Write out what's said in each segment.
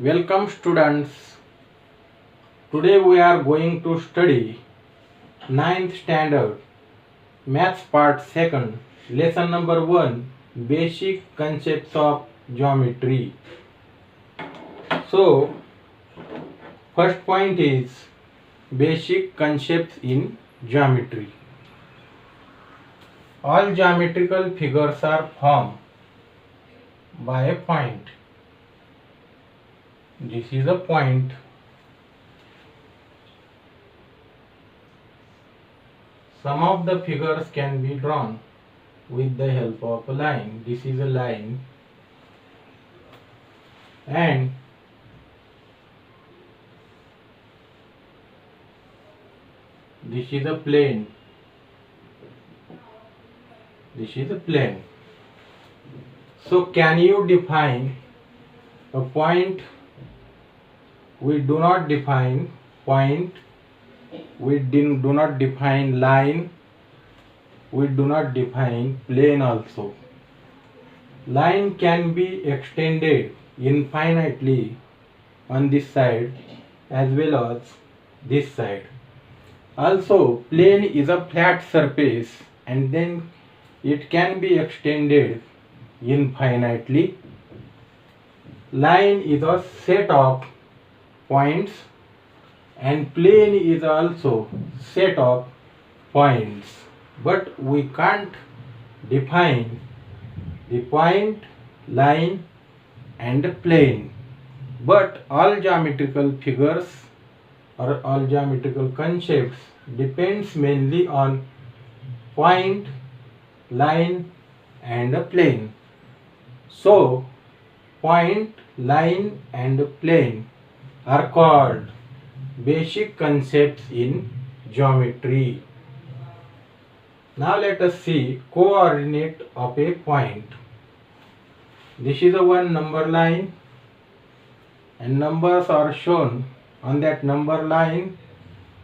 Welcome students. Today we are going to study ninth standard Maths part 2nd lesson number 1 basic concepts of geometry. So first point is basic concepts in geometry. All geometrical figures are formed by a point. This is a point. Some of the figures can be drawn with the help of a line. This is a line, and this is a plane. This is a plane. So can you define a point? We do not define point. We do not define line. We do not define plane also. Line can be extended infinitely on this side as well as this side. Also, plane is a flat surface and then it can be extended infinitely. Line is a set of points and plane is also set of points, but we can't define the point, line and plane. But all geometrical figures or all geometrical concepts depends mainly on point, line and plane. So point, line and plane are called basic concepts in geometry. Now let us see coordinate of a point. This is a one number line and numbers are shown on that number line.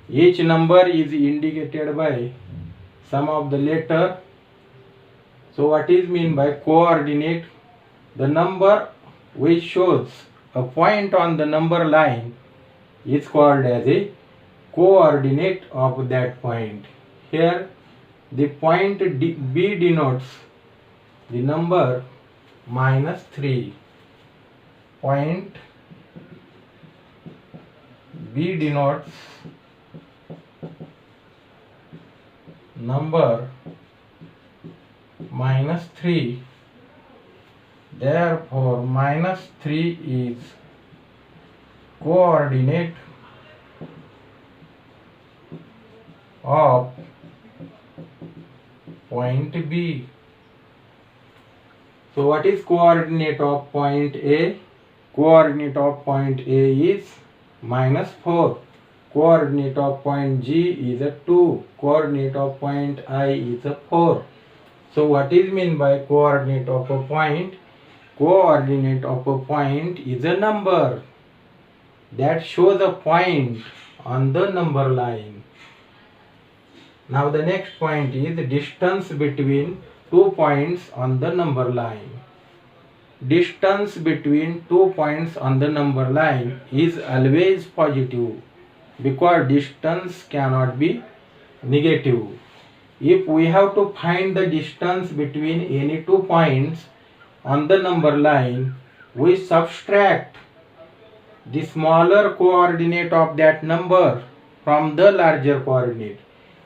Each number is indicated by some of the letter. So what is mean by coordinate? The number which shows a point on the number line is called as a coordinate of that point. Here the point B denotes the number -3. Point B denotes number -3. Therefore -3 is coordinate of point B. So what is coordinate of point A? Coordinate of point A is -4. Coordinate of point G is a 2. Coordinate of point I is a 4. So what is mean by coordinate of a point? Coordinate of a point is a number that shows a point on the number line. Now the next point is the distance between two points on the number line. Distance between two points on the number line is always positive because distance cannot be negative. If we have to find the distance between any two points on the number line, we subtract the smaller coordinate of that number from the larger coordinate.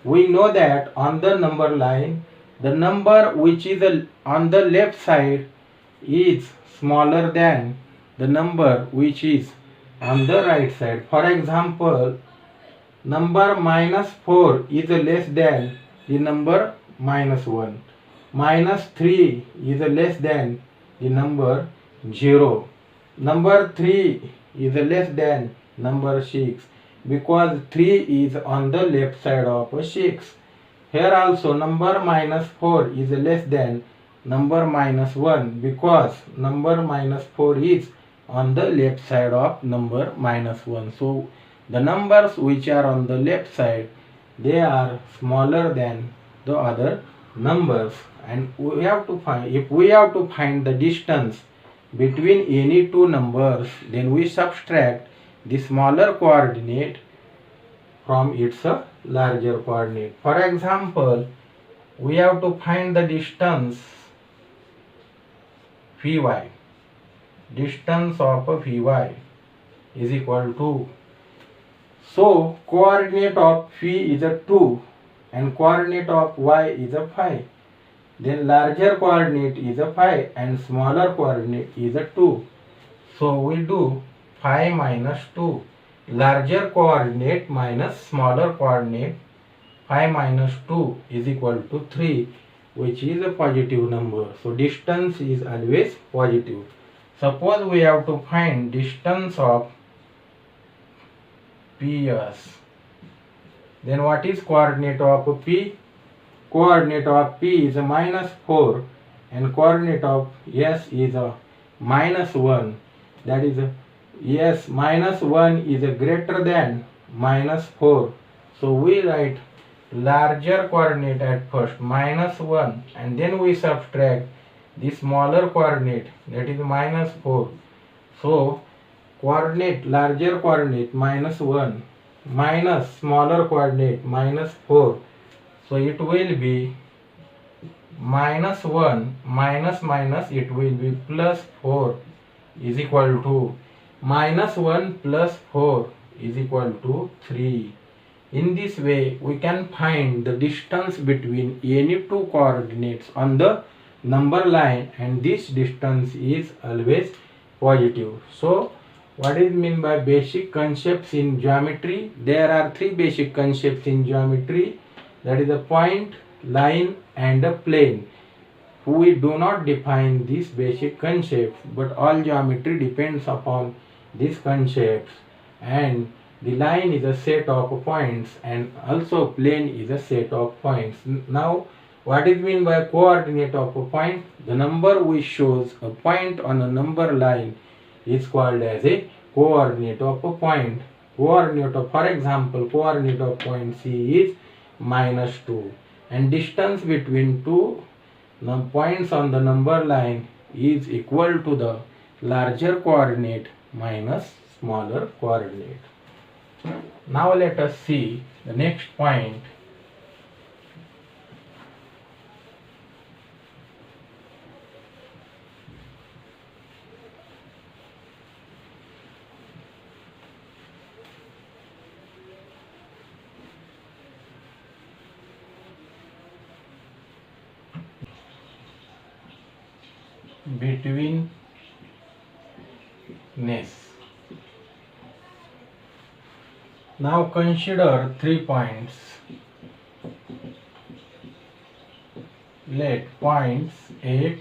We know that on the number line, the number which is on the left side is smaller than the number which is on the right side. For example, number -4 is less than the number -1. -3 is less than the number 0. Number 3 is less than number 6 because 3 is on the left side of 6. Here also number -4 is less than number -1 because number -4 is on the left side of number -1. So the numbers which are on the left side, they are smaller than the other numbers, and we have to find, if we have to find the distance between any two numbers, then we subtract the smaller coordinate from its larger coordinate. For example, we have to find the distance Vy. Distance of Vy is equal to, so coordinate of V is a 2 and coordinate of y is a 5. Then larger coordinate is a 5 and smaller coordinate is a 2. So we do 5 minus 2. Larger coordinate minus smaller coordinate, 5 minus 2 is equal to 3, which is a positive number. So distance is always positive. Suppose we have to find distance of PS. Then what is coordinate of P? Coordinate of P is a minus 4 and coordinate of S is a minus 1. That is S minus 1 is a greater than minus 4. So we write larger coordinate at first, minus 1, and then we subtract the smaller coordinate, that is minus 4. So coordinate, larger coordinate minus 1 minus smaller coordinate minus 4. So it will be minus 1 minus minus, it will be plus 4 is equal to minus 1 plus 4 is equal to 3. In this way we can find the distance between any two coordinates on the number line, and this distance is always positive. So what is meant by basic concepts in geometry? There are three basic concepts in geometry, that is a point, line and a plane. We do not define these basic concepts, but all geometry depends upon these concepts, and the line is a set of points and also plane is a set of points. Now what is meant by coordinate of a point? The number which shows a point on a number line is called as a coordinate of a point. Coordinate of, for example, coordinate of point C is minus 2, and distance between two points on the number line is equal to the larger coordinate minus smaller coordinate. Now let us see the next point. Betweenness. Now consider 3 points. Let points A,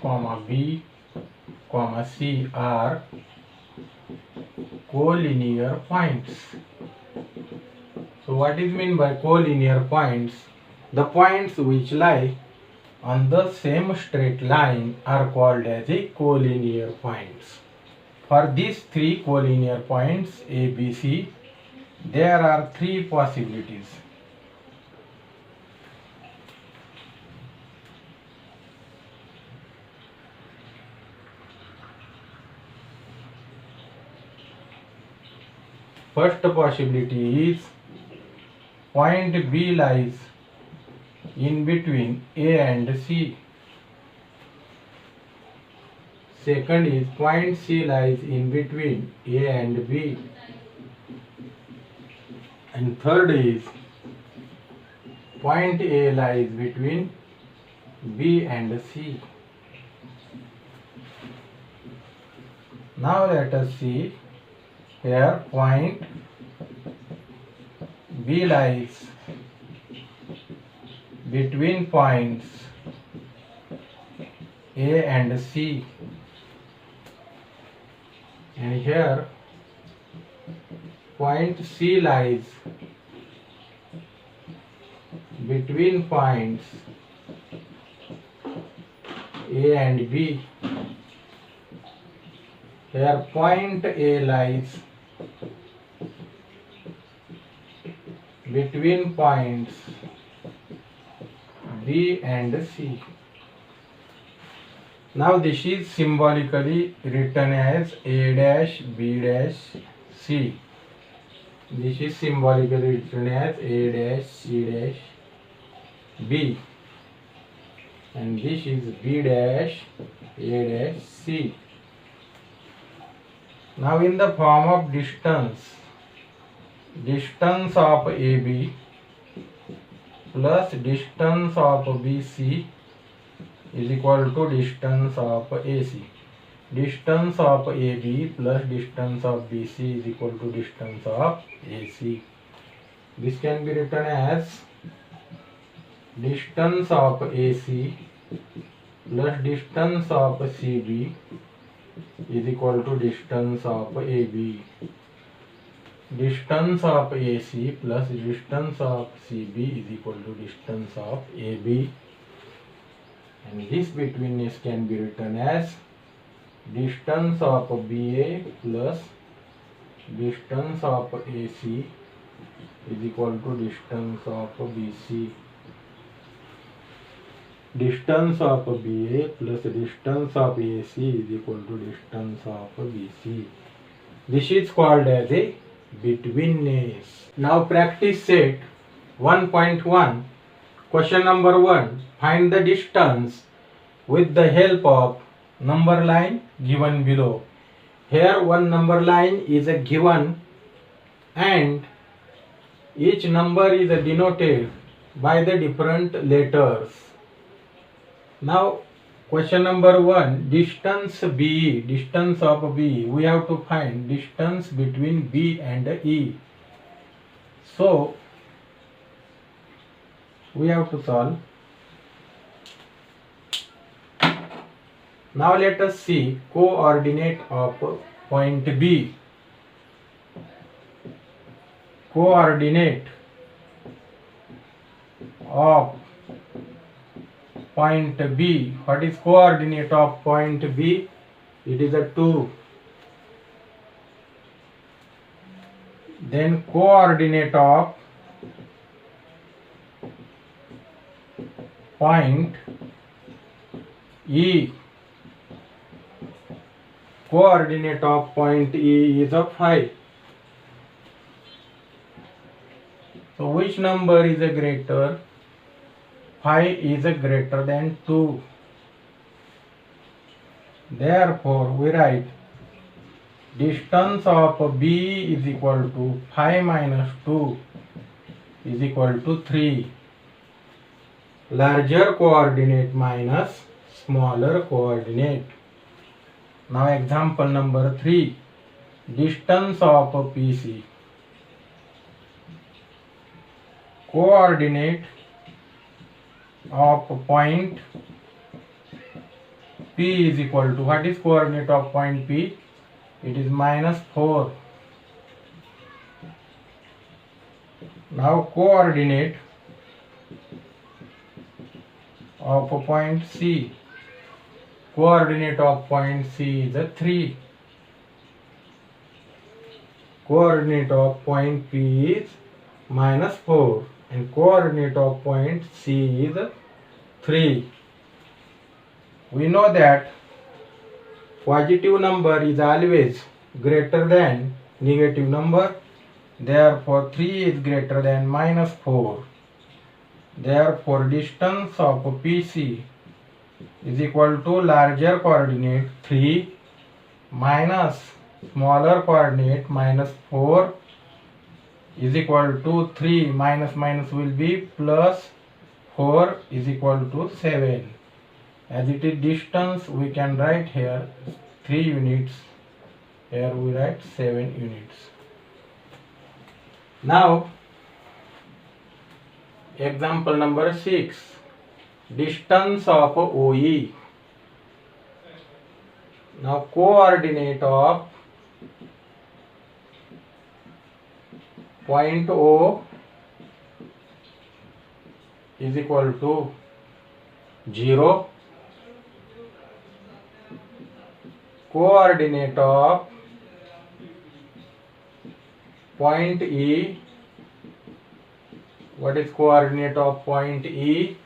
B, C are collinear points. So what is meant by collinear points? The points which lie on the same straight line are called as a collinear points. For these three collinear points A, B, C, there are three possibilities. First possibility is point B lies in between A and C. Second is point C lies in between A and B. And third is point A lies between B and C. Now let us see here. Point B lies between points A and C, and here point C lies between points A and B. Here point A lies between points B and C. Now this is symbolically written as A dash B dash C. This is symbolically written as A dash C dash B, and this is B dash A dash C. Now in the form of distance, distance of AB plus distance of BC is equal to distance of AC. Distance of AB plus distance of BC is equal to distance of AC. This can be written as distance of AC plus distance of CB is equal to distance of AB. Distance of AC plus distance of CB is equal to distance of AB, and this betweenness can be written as distance of BA plus distance of AC is equal to distance of BC. Distance of BA plus distance of AC is equal to distance of BC. This is called as a betweenness. Now practice set 1.1. Question number 1. Find the distance with the help of number line given below. Here one number line is a given and each number is denoted by the different letters. Now question number 1, distance B, distance of B, we have to find distance between B and E. So we have to solve. Now let us see coordinate of point B. Coordinate of point B. What is coordinate of point B? It is a 2. Then coordinate of point E. Coordinate of point E is a 5. So which number is a greater? 5 is a greater than 2. Therefore we write distance of B is equal to 5 minus 2 is equal to 3. Larger coordinate minus smaller coordinate. Now example number 3. Distance of PC. Coordinate of point P is equal to, what is coordinate of point P? It is minus 4. Now coordinate of point C. Coordinate of point C is a 3. Coordinate of point P is minus 4 and coordinate of point C is 3. We know that positive number is always greater than negative number. Therefore 3 is greater than minus 4. Therefore distance of PC is equal to larger coordinate 3 minus smaller coordinate minus 4 is equal to 3. Minus minus will be plus 4 is equal to 7. As it is distance, we can write here 3 units. Here we write 7 units. Now example number 6. Distance of OE. Now coordinate of point O is equal to 0. Coordinate of point E. What is coordinate of point E?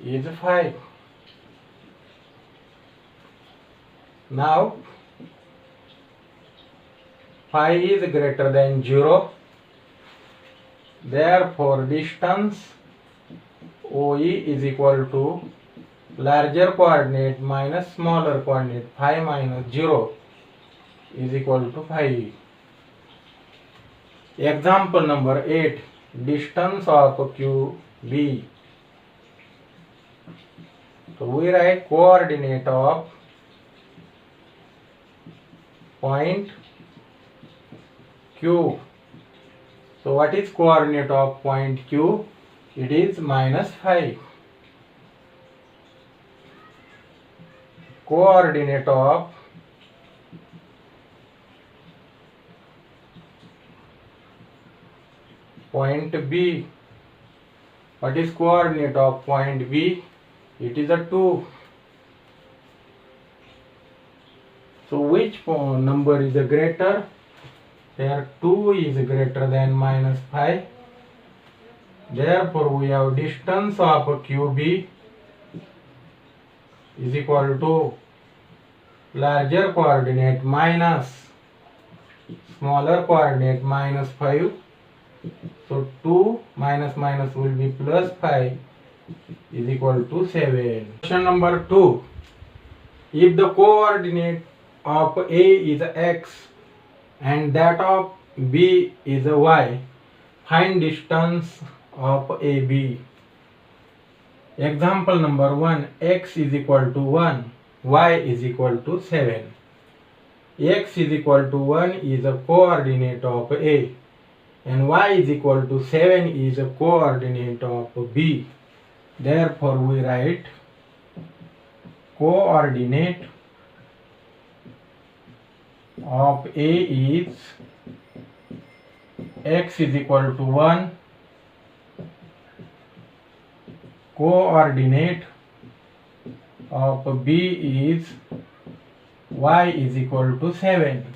Is 5. Now phi is greater than 0. Therefore distance OE is equal to larger coordinate minus smaller coordinate. Phi minus 0 is equal to phi. Example number 8. Distance of QB. So we write coordinate of point Q. So what is coordinate of point Q? It is minus phi. Coordinate of point B. What is coordinate of point B? It is a 2. So which number is the greater? Here 2 is greater than minus phi. Therefore we have distance of QB is equal to larger coordinate minus smaller coordinate minus 5. So 2 minus minus will be plus 5 is equal to 7. Question number 2. If the coordinate of A is x and that of B is y, find distance of AB. Example number 1. X is equal to 1, y is equal to 7. X is equal to 1 is a coordinate of A and y is equal to 7 is a coordinate of B. Therefore we write coordinate of A is x is equal to 1, coordinate of B is y is equal to 7.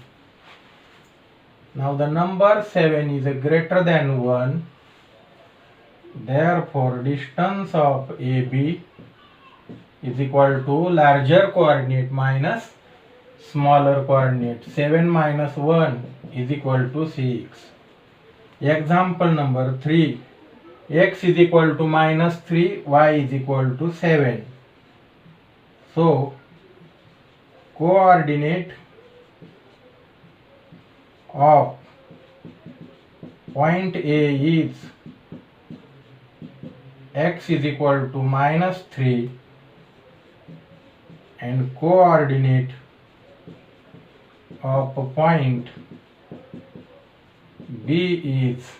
Now the number 7 is greater than 1. Therefore distance of AB is equal to larger coordinate minus smaller coordinate. 7 minus 1 is equal to 6. Example number 3. X is equal to minus 3, y is equal to 7. So coordinate of point A is x is equal to minus 3 and coordinate of point B is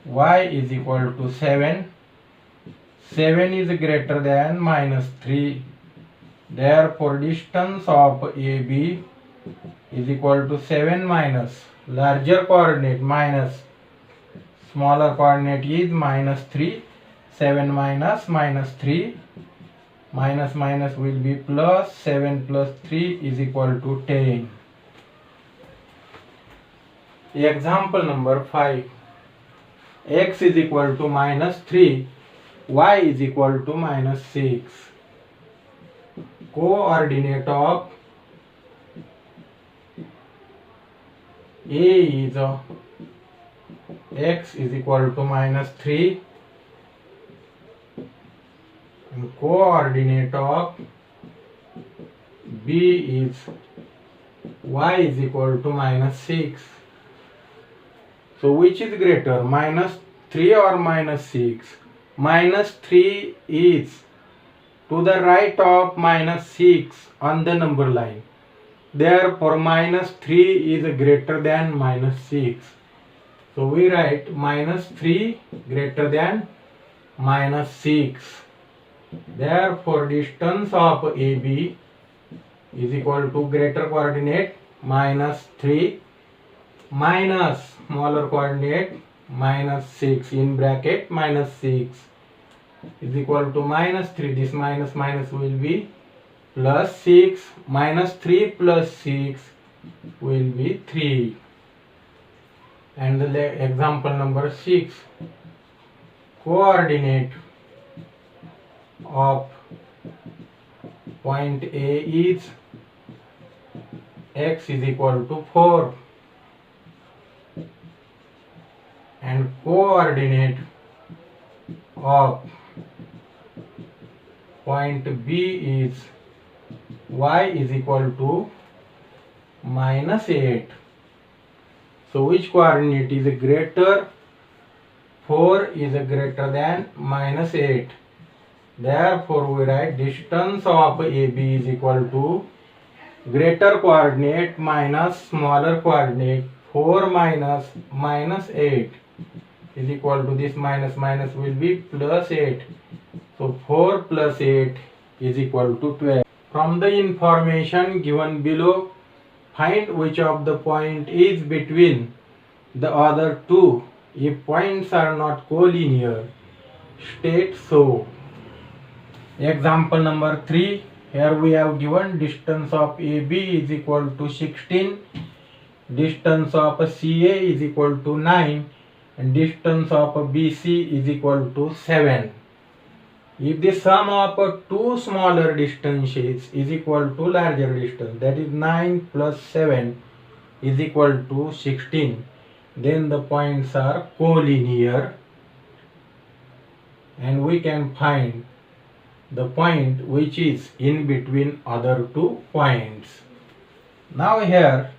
y is equal to 7. 7 is greater than minus 3. Therefore distance of AB is equal to 7 minus larger coordinate minus smaller coordinate is minus 3. 7 minus minus 3 minus minus will be plus. 7 plus 3 is equal to 10. Example number 5. X is equal to minus 3, y is equal to minus 6. Coordinate of A is x is equal to minus 3 and coordinate of B is y is equal to minus 6. So which is greater, minus 3 or minus 6? Minus 3 is to the right of minus 6 on the number line. Therefore minus 3 is greater than minus 6. So we write minus 3 greater than minus 6. Therefore distance of AB is equal to greater coordinate minus 3 minus smaller coordinate minus 6 in bracket minus 6 is equal to minus 3. This minus minus will be plus 6. Minus 3 plus 6 will be 3. And the example number 6. Coordinate of point A is x is equal to 4 and coordinate of point B is y is equal to -8. So which coordinate is greater? 4 is greater than -8. Therefore we write distance of AB is equal to greater coordinate minus smaller coordinate. 4 minus -8 is equal to this minus will be +8. So 4 plus 8 is equal to 12. From the information given below, find which of the point is between the other two. If points are not collinear, state so. Example number 3. Here we have given distance of AB is equal to 16, distance of CA is equal to 9, and distance of BC is equal to 7. If the sum of two smaller distances is equal to larger distance, that is 9 plus 7 is equal to 16, then the points are collinear and we can find the point which is in between other two points. Now here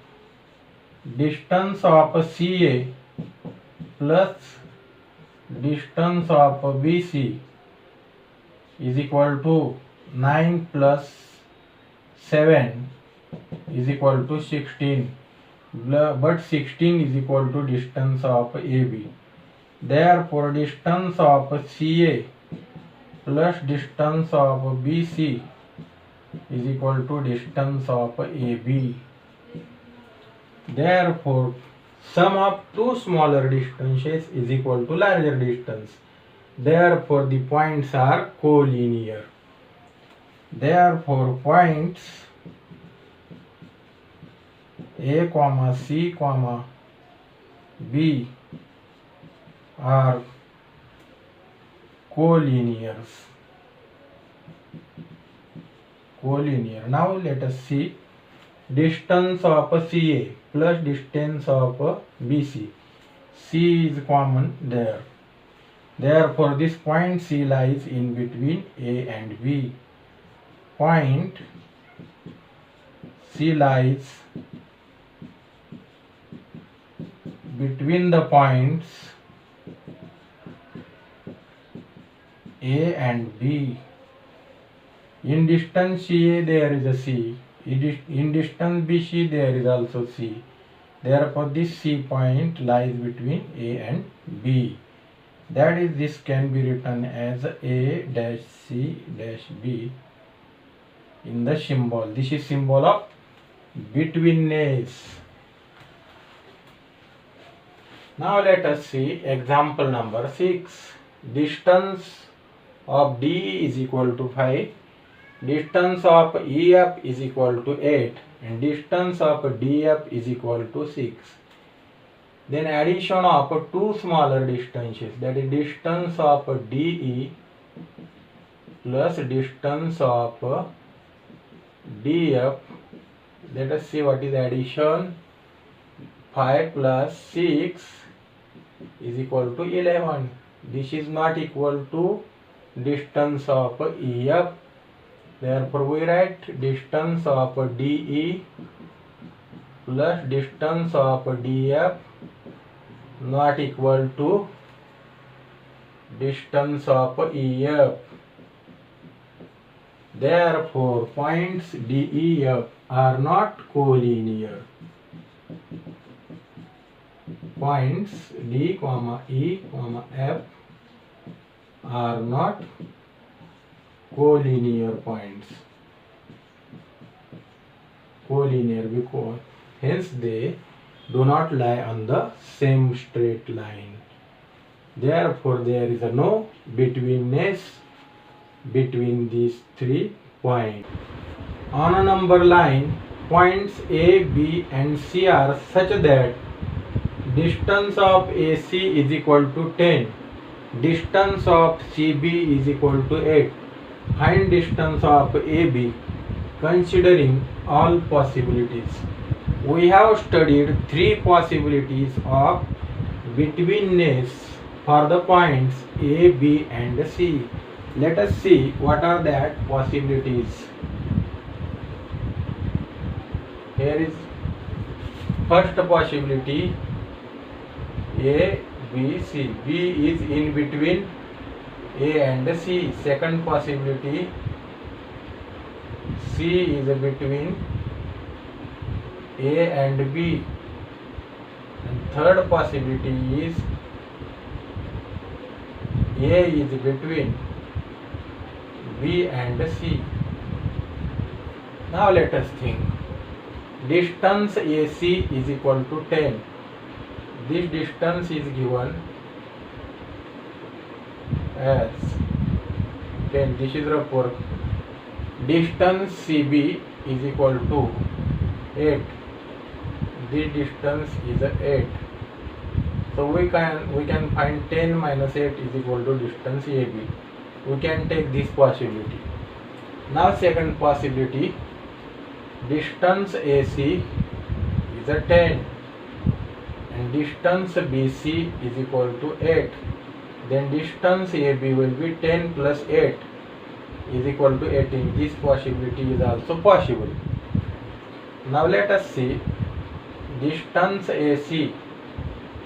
distance of CA plus distance of BC is equal to 9 plus 7 is equal to 16, but 16 is equal to distance of AB. Therefore distance of CA plus distance of BC is equal to distance of AB. Therefore sum of two smaller distances is equal to larger distance. Therefore the points are collinear. Therefore points A, C, B are collinear. Now let us see distance of CA plus distance of BC. C is common there. Therefore this point C lies in between A and B. Point C lies between the points A and B. In distance CA there is a C. In distance BC there is also C. Therefore this C point lies between A and B. That is, this can be written as A dash C dash B in the symbol. This is symbol of betweenness. Now let us see example number 6. Distance of D is equal to 5, distance of EF is equal to 8, and distance of DF is equal to 6. Then addition of two smaller distances, that is distance of DE plus distance of DF. Let us see what is addition. 5 plus 6 is equal to 11. This is not equal to distance of EF. Therefore we write distance of DE plus distance of DF not equal to distance of EF. Therefore points DEF are not collinear. Points D, E, F are not collinear points. Collinear because hence they do not lie on the same straight line. Therefore there is no betweenness between these 3 points. On a number line, points A, B and C are such that distance of AC is equal to 10, distance of CB is equal to 8. Find distance of AB considering all possibilities. We have studied three possibilities of betweenness for the points A, B and C. Let us see what are that possibilities. Here is first possibility A, B, C. B is in between A and C. Second possibility C is between A and B. And third possibility is A is between B and C. Now let us think. Distance AC is equal to 10. This distance is given as 10. This is rough work. Distance CB is equal to 8. This distance is 8. So we can find 10 minus 8 is equal to distance AB. We can take this possibility. Now second possibility, distance AC is 10 and distance BC is equal to 8. Then distance AB will be 10 plus 8 is equal to 18. This possibility is also possible. Now let us see. Distance AC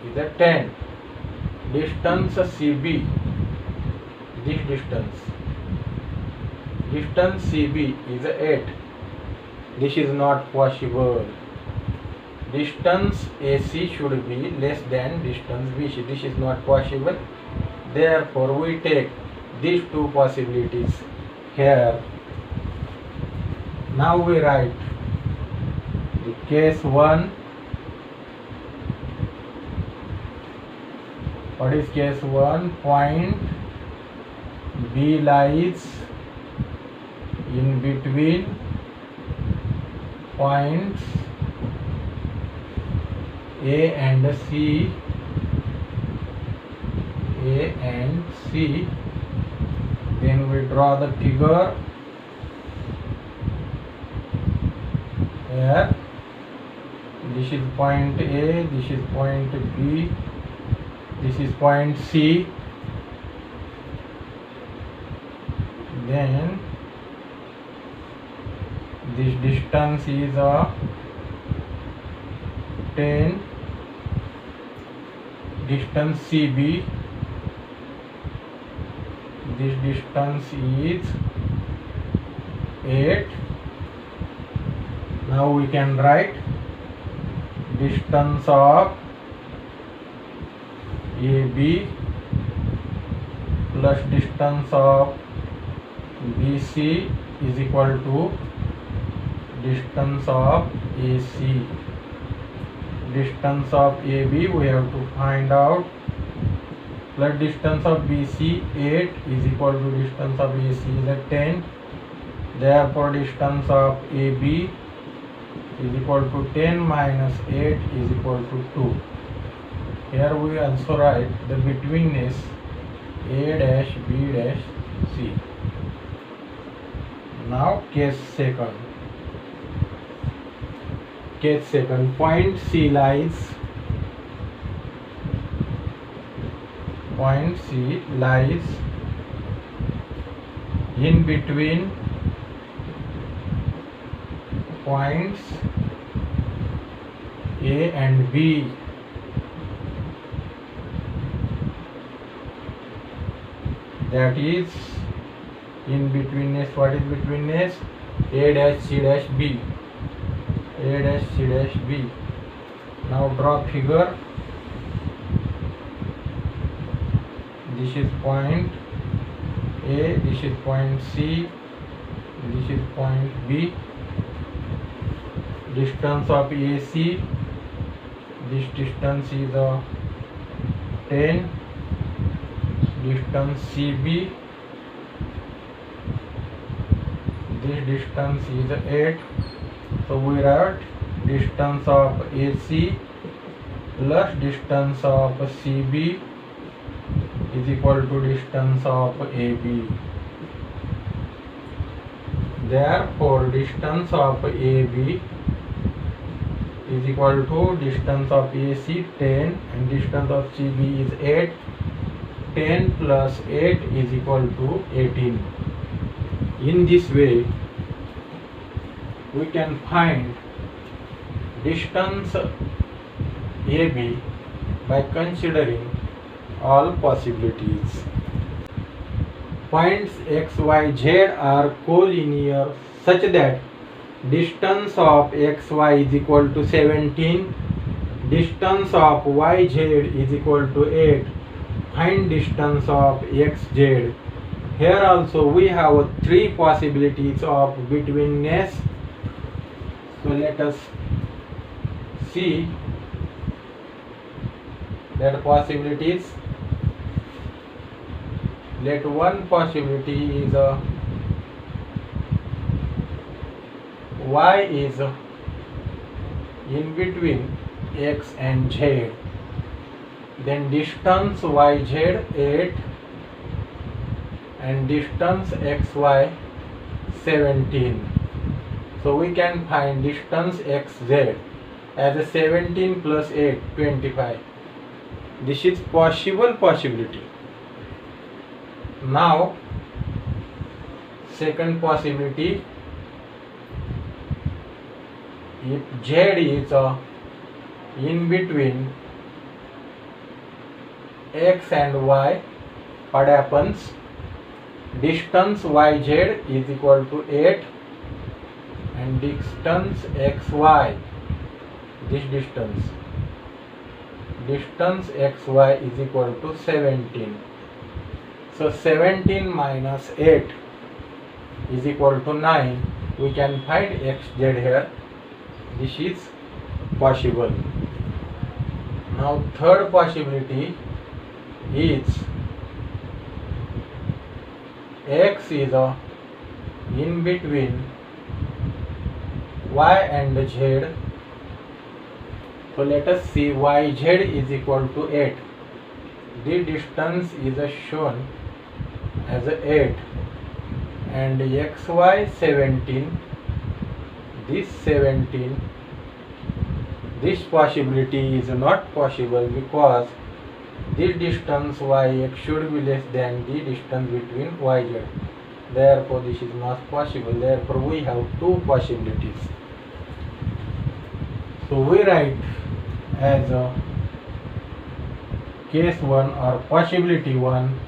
is 10. Distance CB, this distance CB is 8. This is not possible. Distance AC should be less than distance BC. This is not possible. Therefore, we take these two possibilities here. Now we write the case 1. What is case 1? Point B lies in between points A and C. Then we draw the figure here. This is point A, this is point B, this is point C. Then this distance is 10. Distance CB, this distance is 8. Now we can write distance of AB plus distance of BC is equal to distance of AC. Distance of AB we have to find out, plus distance of BC 8 is equal to distance of AC is 10. Therefore distance of AB is equal to 10 minus 8 is equal to 2. Here we also write the betweenness A dash B dash C. Now case second. Case second, point C lies in between points A and B. That is in betweenness. What is betweenness? A dash C dash B. A dash C dash B. Now draw figure. This is point A, this is point C, this is point B. Distance of AC, this distance is 10. Distance CB, this distance is 8. So we write distance of AC plus distance of CB is equal to distance of AB. Therefore distance of AB is equal to distance of AC 10 and distance of CB is 8. 10 plus 8 is equal to 18. In this way, we can find distance AB by considering all possibilities. Points x, y, z are collinear such that distance of x, y is equal to 17, distance of y, z is equal to 8. Find distance of x, z. Here also we have three possibilities of betweenness. So let us see that possibilities. Let one possibility is y is in between x and z. Then distance yz 8 and distance xy 17. So we can find distance xz as a 17 plus 8, 25. This is possible possibility. Now second possibility, if z is in between x and y, what happens? Distance yz is equal to 8 and distance xy, this distance xy is equal to 17. So 17 minus 8 is equal to 9. We can find xz here. This is possible. Now third possibility is x is in between y and z. So let us see, yz is equal to 8. The distance is shown as 8 and xy 17. This 17. This possibility is not possible because the distance yx should be less than the distance between yz. Therefore this is not possible. Therefore we have two possibilities. So we write as case 1 or possibility 1.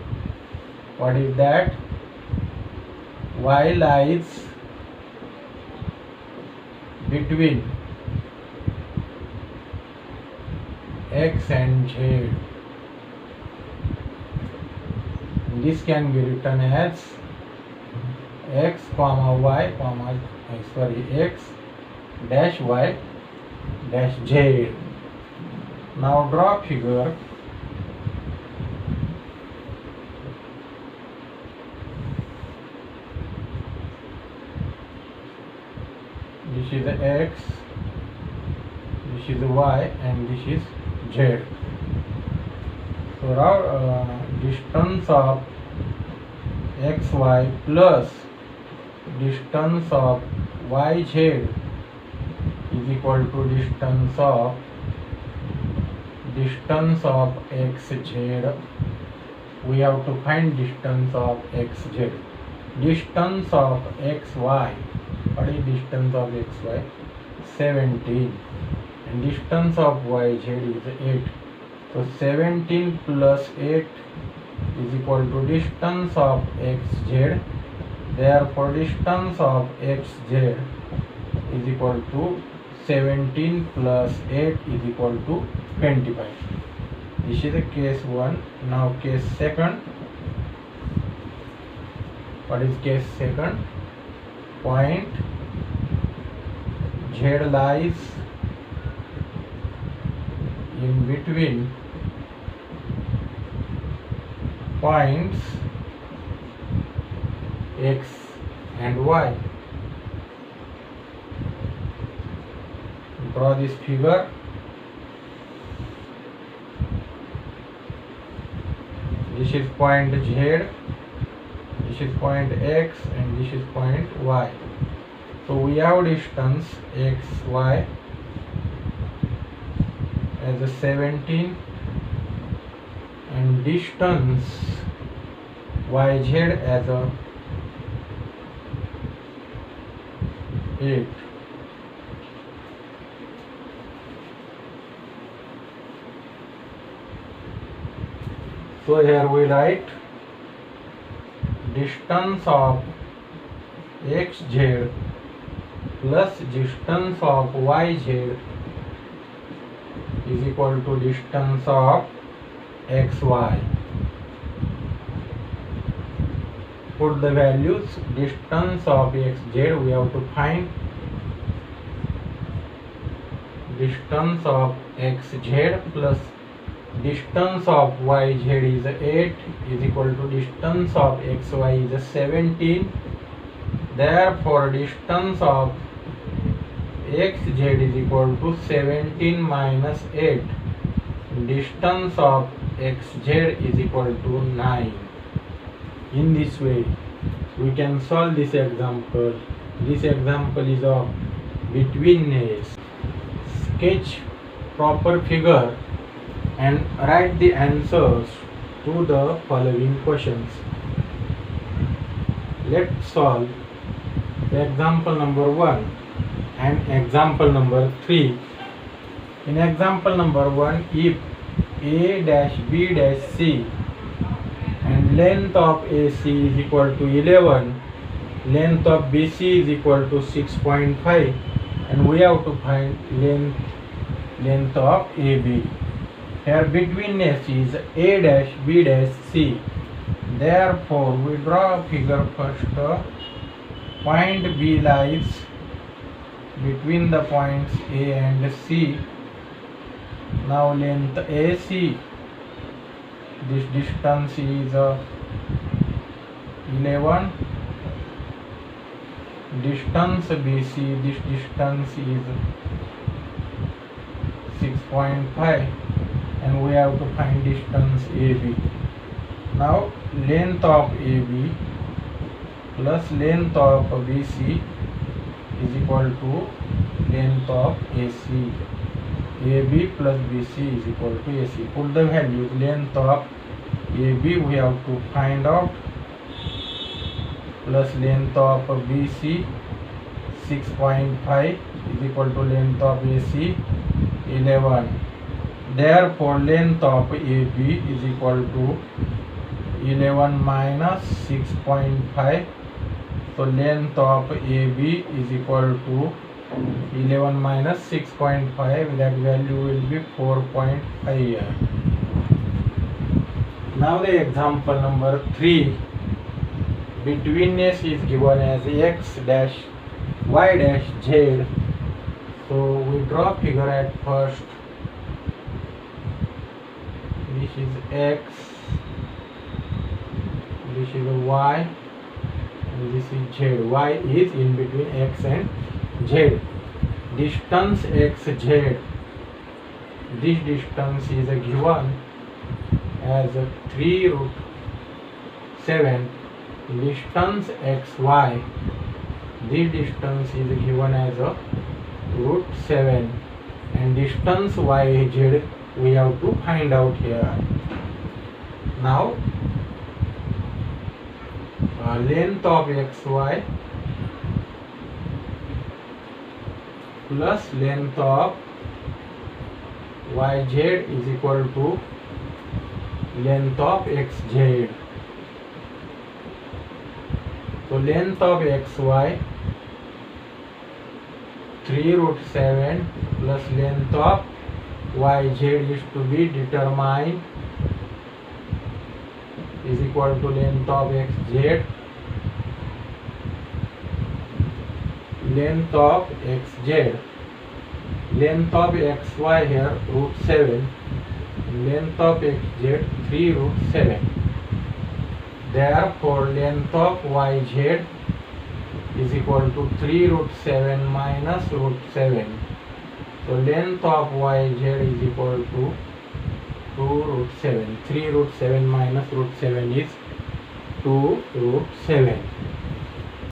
What is that? Y lies between x and z. This can be written as x comma y comma x dash y dash z. Now draw figure. This is x, this is y, and this is z. So now distance of xy plus distance of yz is equal to distance of xz. We have to find distance of xz. Distance of xy. What is distance of xy? 17. And distance of yz is 8. So 17 plus 8 is equal to distance of xz. Therefore distance of xz is equal to 17 plus 8 is equal to 25. This is the case 1. Now case 2. What is case 2? Point z lies in between points x and y. Draw this figure. This is point z, this is point x, and this is point y. So we have distance x, y, as a 17 and distance YZ as a 8. So here we write distance of XZ plus distance of YZ is equal to distance of XY. Put the values. Distance of XZ we have to find. Distance of XZ plus distance of YZ is 8 is equal to distance of XY is 17. Therefore distance of XZ is equal to 17 minus 8. Distance of XZ is equal to 9. In this way we can solve this example. This example is of betweenness. Sketch proper figure and write the answers to the following questions. Let's solve example number 1 and example number 3. In example number 1, if A dash B dash C and length of AC is equal to 11, length of BC is equal to 6.5, and we have to find length of AB. Here betweenness is A dash B dash C. Therefore we draw a figure first. Point B lies between the points A and C. Now length AC, this distance is 11. Distance BC, this distance is 6.5, and we have to find distance AB. Now length of AB plus length of BC is equal to length of AC. AB plus BC is equal to AC. Put the values. Length of AB we have to find out, plus length of BC 6.5 is equal to length of AC 11. Therefore length of AB is equal to 11 minus 6.5. So length of AB is equal to 11 minus 6.5. That value will be 4.5 here. Now the example number 3. Betweenness is given as X dash Y dash Z. So we draw figure at first. This is X, this is Y, and this is Z. Y is in between X and Z. Distance XZ, this distance is given as 3 root 7. Distance XY, this distance is given as root 7, and distance YZ we have to find out here. Now length of XY plus length of YZ is equal to length of XZ. So length of XY 3 root 7 plus length of YZ is to be determined is equal to length of XZ. Length of XZ, length of XY here root 7, length of XZ 3 root 7. Therefore length of YZ is equal to 3 root 7 minus root 7. So length of YZ is equal to 2 root 7. 3 root 7 minus root 7 is 2 root 7.